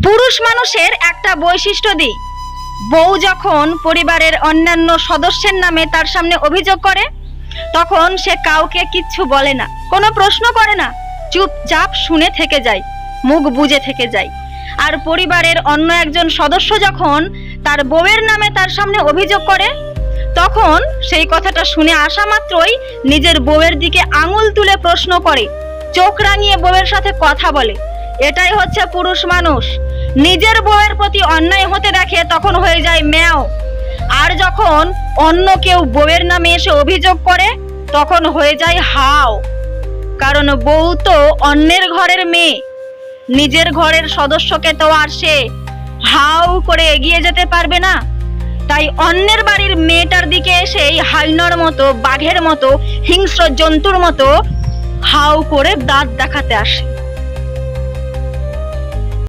পুরুষ মানুষের একটা বৈশিষ্ট্য দিই, বউ যখন পরিবারের অন্যান্য সদস্যের নামে তার সামনে অভিযোগ করে তখন সে কাউকে কিচ্ছু বলে না, কোনো প্রশ্ন করে না, চুপচাপ শুনে থেকে যায়, মুখ বুজে থেকে যায়। আর পরিবারের অন্য একজন সদস্য যখন তার বউয়ের নামে তার সামনে অভিযোগ করে তখন সেই কথাটা শুনে আসা মাত্রই নিজের বউয়ের দিকে আঙুল তুলে প্রশ্ন করে, চোখ রাঙিয়ে বউয়ের সাথে কথা বলে। এটাই হচ্ছে পুরুষ মানুষ। নিজের বউয়ের প্রতি অন্যায় হতে দেখে তখন হয়ে যায় ম্যাও, আর যখন অন্য কেউ বউয়ের নামে এসে অভিযোগ করে তখন হয়ে যায় হাও। কারণ বউ তো অন্যের ঘরের মেয়ে, নিজের ঘরের সদস্যকে তো আর সে হাও করে এগিয়ে যেতে পারবে না। তাই অন্যের বাড়ির মেয়েটার দিকে এসে হাইনার মতো, বাঘের মতো, হিংস্র জন্তুর মতো হাও করে দাঁত দেখাতে আসে।